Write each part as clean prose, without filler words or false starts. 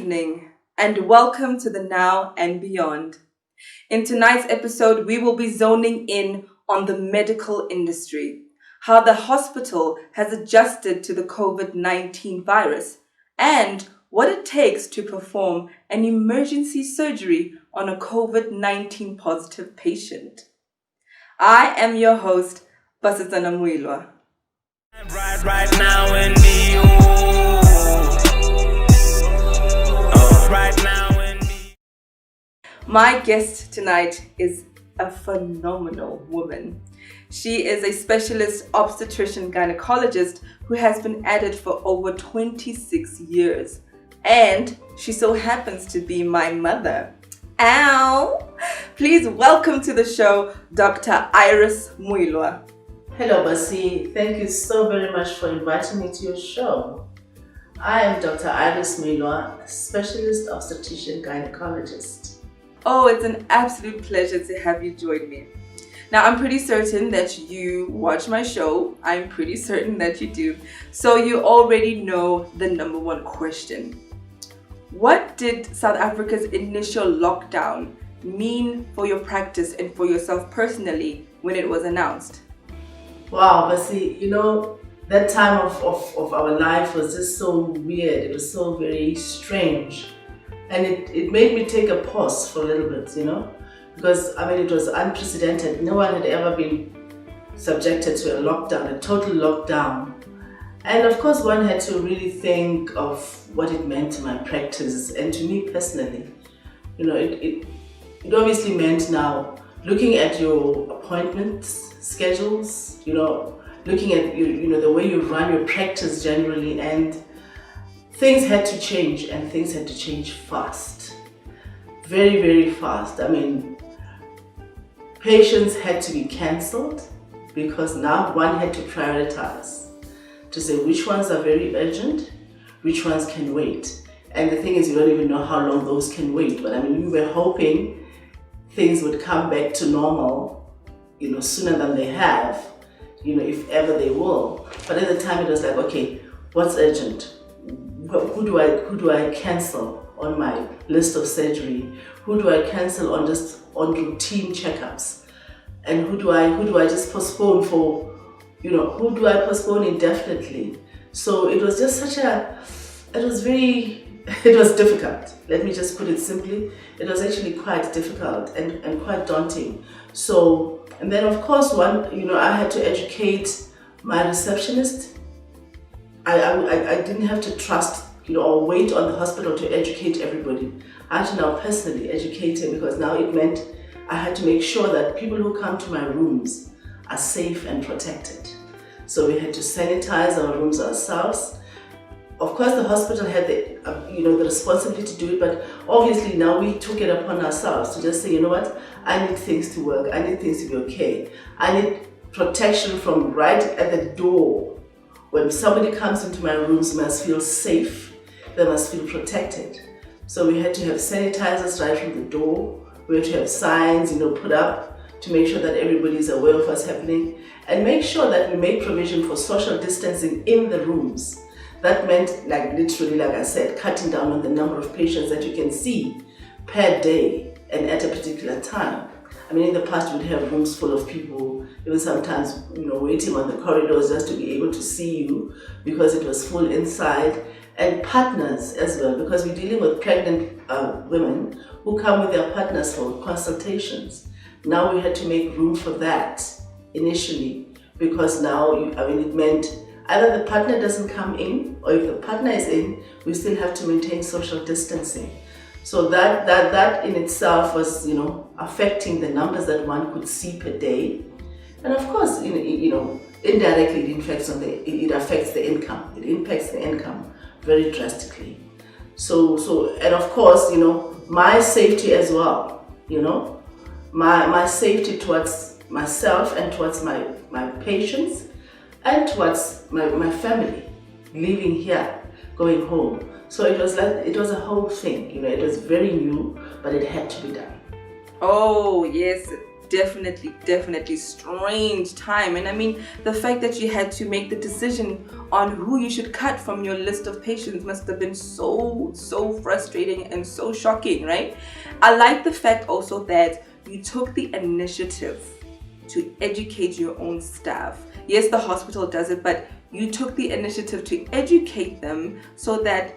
evening, and welcome to the Now and Beyond. In tonight's episode, we will be zoning in on the medical industry, how the hospital has adjusted to the COVID-19 virus, and what it takes to perform an emergency surgery on a COVID-19 positive patient. I am your host, Basetsana Moiloa. Right now in me, right now in me. My guest tonight is a phenomenal woman. She is a specialist obstetrician gynecologist who has been at it for over 26 years. And she so happens to be my mother. Ow! Please welcome to the show, Dr. Iris Moiloa. Hello, Basi. Thank you so very much for inviting me to your show. I am Dr. Iris Moiloa, specialist obstetrician gynecologist. Oh, it's an absolute pleasure to have you join me. Now, I'm pretty certain that you watch my show. I'm pretty certain that you do. So you already know the number one question. What did South Africa's initial lockdown mean for your practice and for yourself personally when it was announced? Wow, Basi, that time of our life was just so weird. It was so very strange. And it made me take a pause for a little bit, because it was unprecedented. No one had ever been subjected to a lockdown, a total lockdown. And of course, one had to really think of what it meant to my practice and to me personally. It obviously meant now looking at your appointments, schedules, looking at the way you run your practice generally, and things had to change, and things had to change fast. Very, very fast. Patients had to be cancelled because now one had to prioritize to say which ones are very urgent, which ones can wait. And the thing is, you don't even know how long those can wait. But we were hoping things would come back to normal, sooner than they have, if ever they will. But at the time it was like, okay, what's urgent? Who do I cancel on my list of surgery? Who do I cancel on routine checkups? And who do I just postpone for, who do I postpone indefinitely? So it was just it was difficult. Let me just put it simply. It was actually quite difficult and quite daunting. So, and then of course I had to educate my receptionist. I didn't have to trust, or wait on the hospital to educate everybody. I had to now personally educate him, because now it meant I had to make sure that people who come to my rooms are safe and protected. So we had to sanitize our rooms ourselves. Of course, the hospital had the responsibility to do it, but obviously now we took it upon ourselves to just say, you know what, I need things to work, I need things to be okay. I need protection from right at the door. When somebody comes into my rooms, they must feel safe, they must feel protected. So we had to have sanitizers right from the door. We had to have signs, put up to make sure that everybody is aware of what's happening, and make sure that we make provision for social distancing in the rooms. That meant, literally, like I said, cutting down on the number of patients that you can see per day and at a particular time. In the past, we'd have rooms full of people, even sometimes, waiting on the corridors just to be able to see you, because it was full inside. And partners as well, because we're dealing with pregnant women who come with their partners for consultations. Now we had to make room for that initially, because now, it meant either the partner doesn't come in, or if the partner is in, we still have to maintain social distancing. So that in itself was, affecting the numbers that one could see per day. And of course, indirectly it affects the income. It impacts the income very drastically. So and of course, my safety as well, my safety towards myself and towards my patients and towards my family living here, going home. So it was a whole thing, it was very new, but it had to be done. Oh, yes. definitely strange time. And I mean, the fact that you had to make the decision on who you should cut from your list of patients must have been so frustrating and so shocking, right? I like the fact also that you took the initiative to educate your own staff. Yes, the hospital does it, but you took the initiative to educate them so that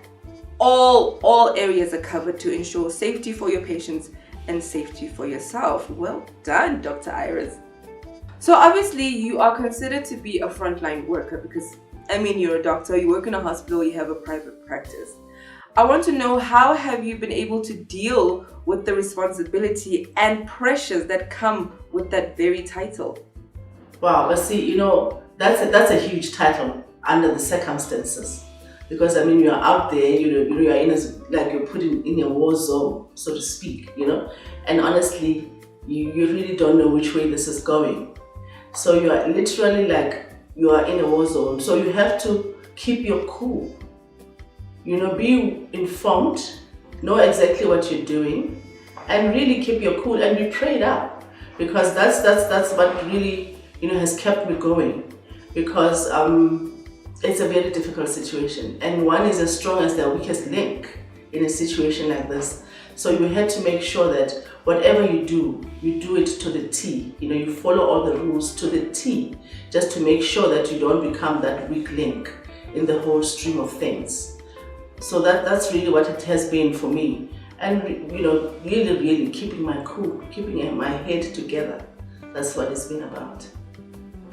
all areas are covered to ensure safety for your patients and safety for yourself. Well done, Dr. Iris. So obviously you are considered to be a frontline worker because, I mean, you're a doctor, you work in a hospital, you have a private practice. I want to know, how have you been able to deal with the responsibility and pressures that come with that very title? Wow, but see, that's a huge title under the circumstances. Because I mean, you're out there, you're in like you're put in a war zone, so to speak, and honestly, you really don't know which way this is going. So you are literally like, you are in a war zone. So you have to keep your cool, be informed, know exactly what you're doing, and really keep your cool and be prayed up, because that's what really has kept me going, because it's a very difficult situation, and one is as strong as their weakest link in a situation like this. So you had to make sure that whatever you do it to the T. You follow all the rules to the T, just to make sure that you don't become that weak link in the whole stream of things. So that's really what it has been for me, and really keeping my cool, keeping my head together. That's what it's been about.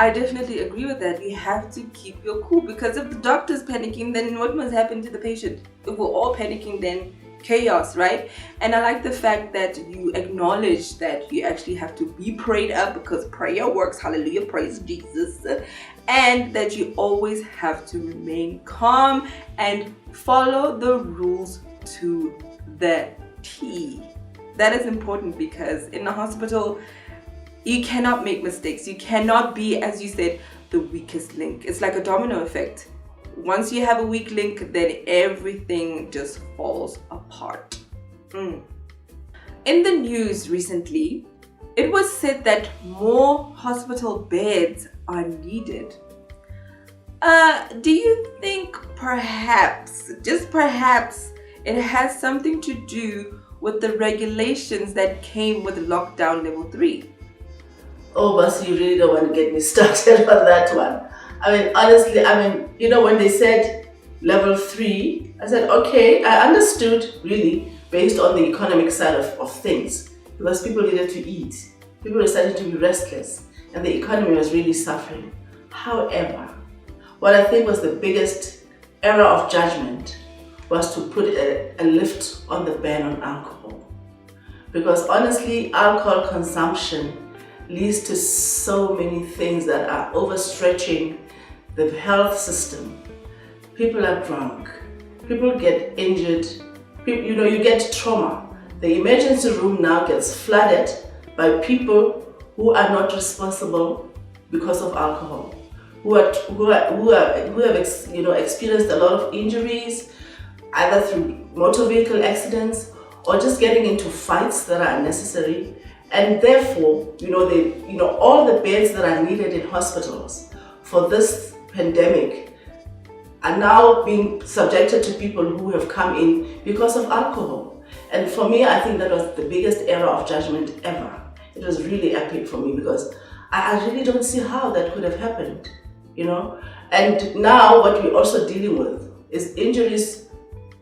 I definitely agree with that. You have to keep your cool, because if the doctor's panicking, then what must happen to the patient? If we're all panicking, then chaos, right? And I like the fact that you acknowledge that you actually have to be prayed up, because prayer works. Hallelujah, praise Jesus. And that you always have to remain calm and follow the rules to the T. That is important, because in the hospital, you cannot make mistakes. You cannot be, as you said, the weakest link. It's like a domino effect. Once you have a weak link, then everything just falls apart. In the news recently, it was said that more hospital beds are needed. Do you think perhaps, just perhaps, it has something to do with the regulations that came with lockdown level 3? Oh, but you really don't want to get me started on that one. I mean, honestly, when they said level 3, I said, okay, I understood really based on the economic side of things, because people needed to eat. People were starting to be restless, and the economy was really suffering. However, what I think was the biggest error of judgment was to put a lift on the ban on alcohol. Because honestly, alcohol consumption leads to so many things that are overstretching the health system. People are drunk, people get injured, you get trauma. The emergency room now gets flooded by people who are not responsible because of alcohol, who have experienced a lot of injuries, either through motor vehicle accidents or just getting into fights that are unnecessary. And therefore, all the beds that are needed in hospitals for this pandemic are now being subjected to people who have come in because of alcohol. And for me, I think that was the biggest error of judgment ever. It was really epic for me, because I really don't see how that could have happened, And now what we're also dealing with is injuries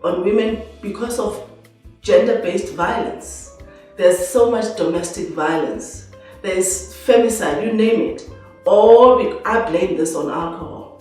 on women because of gender-based violence. There's so much domestic violence. There's femicide, you name it. I blame this on alcohol,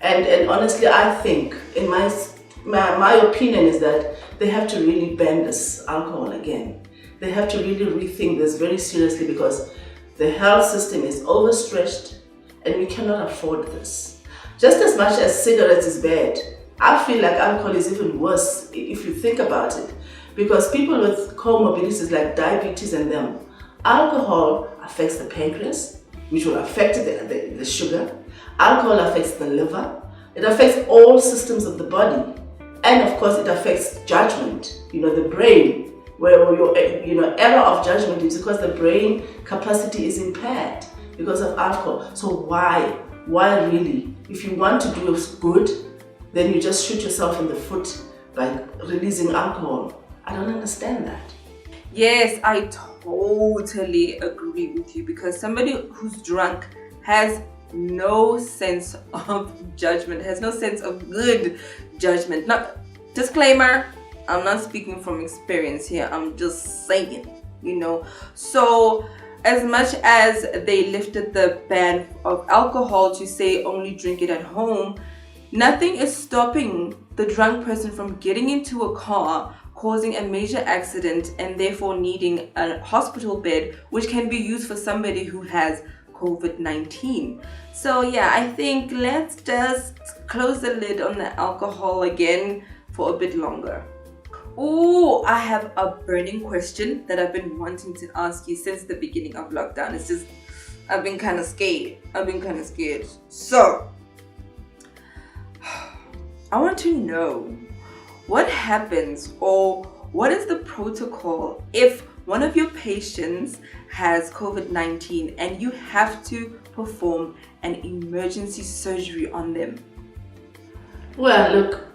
And honestly, I think, in my opinion, is that they have to really ban this alcohol again. They have to really rethink this very seriously, because the health system is overstretched and we cannot afford this. Just as much as cigarettes is bad, I feel like alcohol is even worse if you think about it. Because people with comorbidities like diabetes and them, alcohol affects the pancreas, which will affect the sugar. Alcohol affects the liver. It affects all systems of the body. And of course, it affects judgment, the brain. where your error of judgment is because the brain capacity is impaired because of alcohol. So why really? If you want to do good, then you just shoot yourself in the foot by releasing alcohol. I don't understand that. Yes, I totally agree with you, because somebody who's drunk has no sense of judgment, has no sense of good judgment. Not disclaimer, I'm not speaking from experience here, I'm just saying, So as much as they lifted the ban of alcohol to say only drink it at home, nothing is stopping the drunk person from getting into a car, causing a major accident, and therefore needing a hospital bed, which can be used for somebody who has COVID-19. So yeah, I think let's just close the lid on the alcohol again for a bit longer. Oh, I have a burning question that I've been wanting to ask you since the beginning of lockdown. It's just, I've been kind of scared. So, I want to know, what happens, or what is the protocol if one of your patients has COVID-19 and you have to perform an emergency surgery on them? Well, look,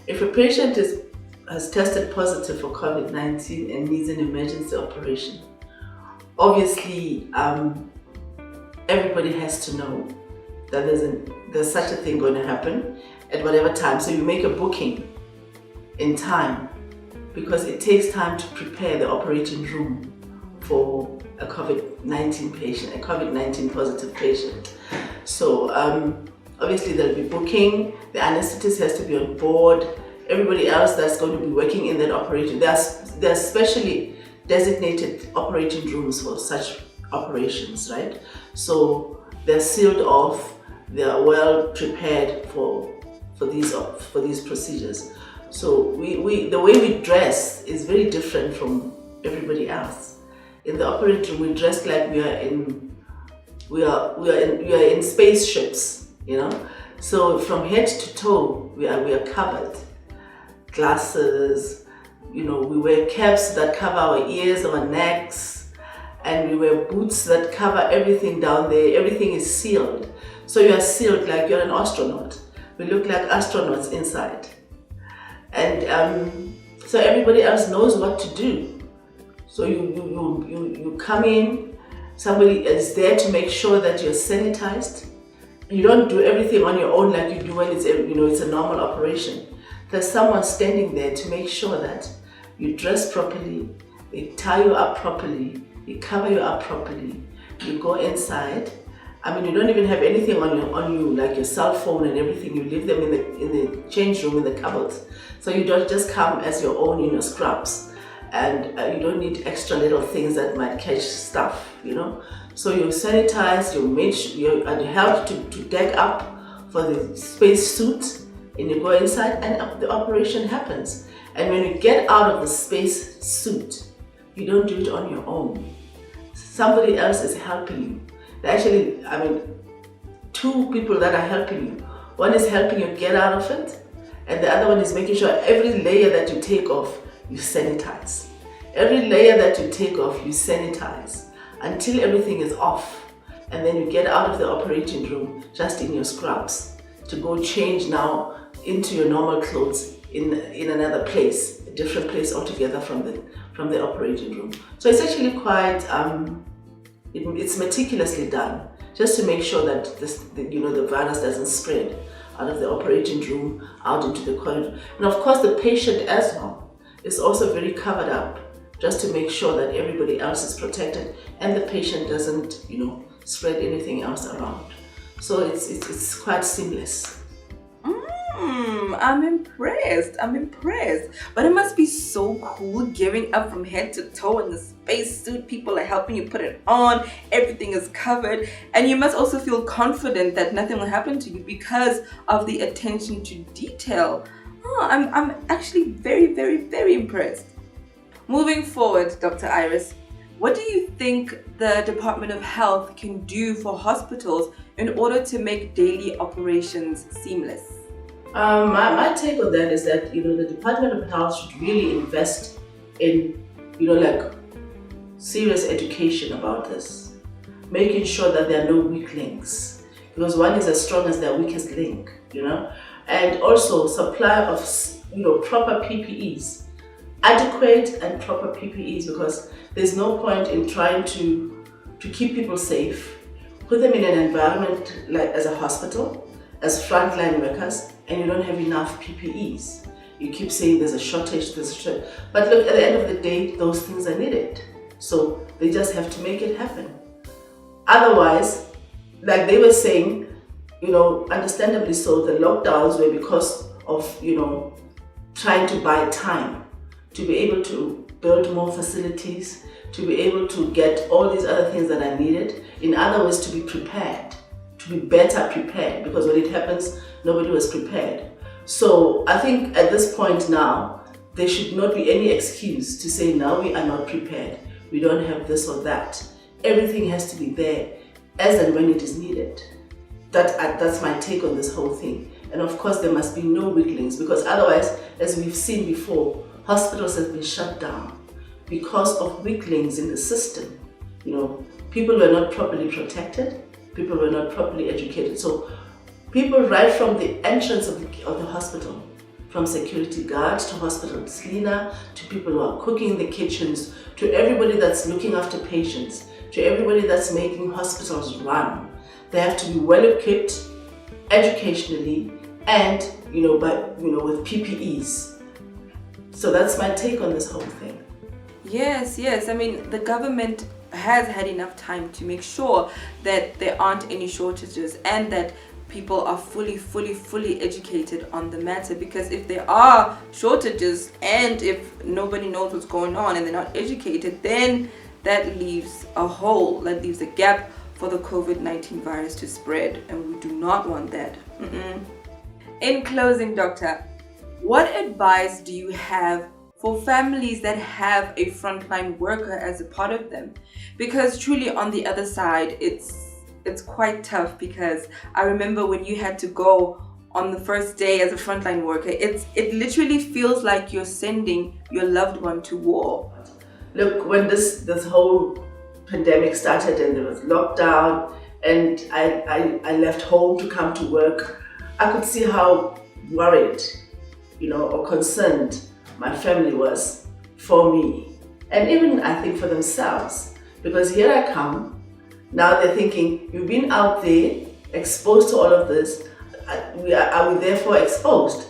if a patient has tested positive for COVID-19 and needs an emergency operation, obviously everybody has to know that there's such a thing going to happen at whatever time. So you make a booking in time, because it takes time to prepare the operating room for a COVID-19 patient, a COVID-19 positive patient. So obviously there'll be booking, the anesthetist has to be on board, everybody else that's going to be working in that operation. There are specially designated operating rooms for such operations, right? So they're sealed off, they're well prepared for these procedures. So the way we dress is very different from everybody else. In the operating room, we dress like we are in spaceships, So from head to toe, we are covered. Glasses, we wear caps that cover our ears, our necks, and we wear boots that cover everything down there. Everything is sealed. So you are sealed like you're an astronaut. We look like astronauts inside. And so everybody else knows what to do. So you come in, somebody is there to make sure that you're sanitized. You don't do everything on your own like you do when it's a normal operation. There's someone standing there to make sure that you dress properly, they tie you up properly, they cover you up properly. You go inside. You don't even have anything on you like your cell phone and everything. You leave them in the change room, in the cupboards. So you don't just come as your own in your scrubs, and you don't need extra little things that might catch stuff, So you sanitize, you help to deck up for the space suit, and you go inside and the operation happens. And when you get out of the space suit, you don't do it on your own. Somebody else is helping you. Actually, two people that are helping you. One is helping you get out of it, and the other one is making sure every layer that you take off, you sanitize. Every layer that you take off, you sanitize until everything is off. And then you get out of the operating room just in your scrubs to go change now into your normal clothes in another place, a different place altogether from the operating room. So it's actually quite it's meticulously done, just to make sure that the virus doesn't spread out of the operating room out into the corridor. And of course the patient as well is also very covered up, just to make sure that everybody else is protected and the patient doesn't spread anything else around. So it's quite seamless. I'm impressed. But it must be so cool gearing up from head to toe in the space suit. People are helping you put it on. Everything is covered. And you must also feel confident that nothing will happen to you because of the attention to detail. I'm actually very, very, very impressed. Moving forward, Dr. Iris, what do you think the Department of Health can do for hospitals in order to make daily operations seamless? My take on that is that the Department of Health should really invest in, like serious education about this, making sure that there are no weak links, because one is as strong as their weakest link, and also supply of, proper PPEs, adequate and proper PPEs, because there's no point in trying to keep people safe, put them in an environment like as a hospital, as frontline workers, and you don't have enough PPEs. You keep saying there's a shortage, but look, at the end of the day, those things are needed. So they just have to make it happen. Otherwise, like they were saying, understandably so, the lockdowns were because of, trying to buy time to be able to build more facilities, to be able to get all these other things that are needed. In other words, to be prepared, to be better prepared, because when it happens, nobody was prepared. So I think at this point now, there should not be any excuse to say now we are not prepared, we don't have this or that. Everything has to be there as and when it is needed. That's my take on this whole thing. And of course, there must be no weak links, because otherwise, as we've seen before, hospitals have been shut down because of weak links in the system. People were not properly protected, people were not properly educated. So people right from the entrance of the hospital, from security guards to hospital cleaner, to people who are cooking in the kitchens, to everybody that's looking after patients, to everybody that's making hospitals run. They have to be well equipped educationally and with PPEs. So that's my take on this whole thing. Yes. I mean, the government has had enough time to make sure that there aren't any shortages and that people are fully educated on the matter, because if there are shortages and if nobody knows what's going on and they're not educated, then that leaves a hole, that leaves a gap for the COVID-19 virus to spread, and we do not want that. In closing, doctor, what advice do you have for families that have a frontline worker as a part of them? Because truly on the other side, it's quite tough, because I remember when you had to go on the first day as a frontline worker, it literally feels like you're sending your loved one to war. Look, when this whole pandemic started and there was lockdown and I left home to come to work, I could see how worried, or concerned my family was for me, and even I think for themselves, because here I come. Now they're thinking, you've been out there exposed to all of this. Are we therefore exposed?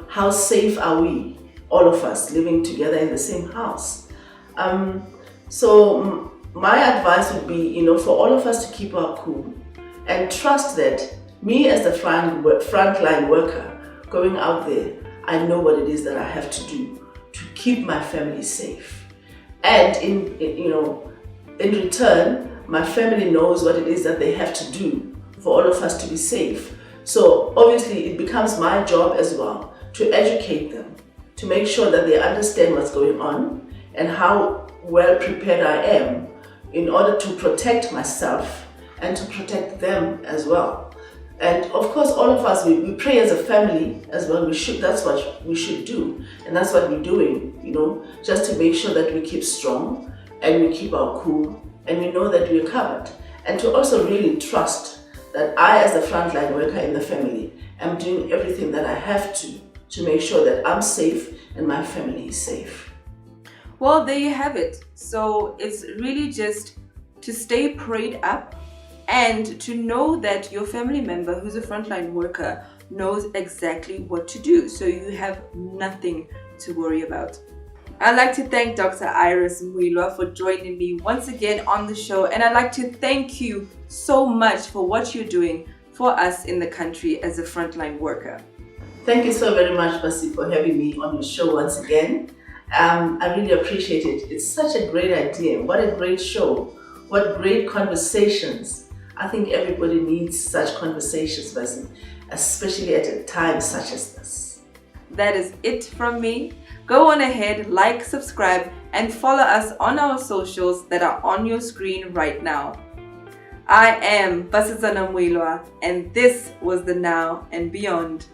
How safe are we, all of us, living together in the same house? So my advice would be, for all of us to keep our cool and trust that me as the frontline worker going out there, I know what it is that I have to do to keep my family safe. And in return, my family knows what it is that they have to do for all of us to be safe. So obviously it becomes my job as well to educate them, to make sure that they understand what's going on and how well prepared I am in order to protect myself and to protect them as well. And of course, all of us, we pray as a family as well. That's what we should do. And that's what we're doing, just to make sure that we keep strong and we keep our cool and we know that we're covered. And to also really trust that I, as a frontline worker in the family, am doing everything that I have to make sure that I'm safe and my family is safe. Well, there you have it. So it's really just to stay prayed up and to know that your family member who's a frontline worker knows exactly what to do. So you have nothing to worry about. I'd like to thank Dr. Iris Moiloa for joining me once again on the show. And I'd like to thank you so much for what you're doing for us in the country as a frontline worker. Thank you so very much, Basi, for having me on your show once again. I really appreciate it. It's such a great idea. What a great show. What great conversations. I think everybody needs such conversations, Basi, especially at a time such as this. That is it from me. Go on ahead, like, subscribe, and follow us on our socials that are on your screen right now. I am Basetsana Moiloa, and this was the Now and Beyond.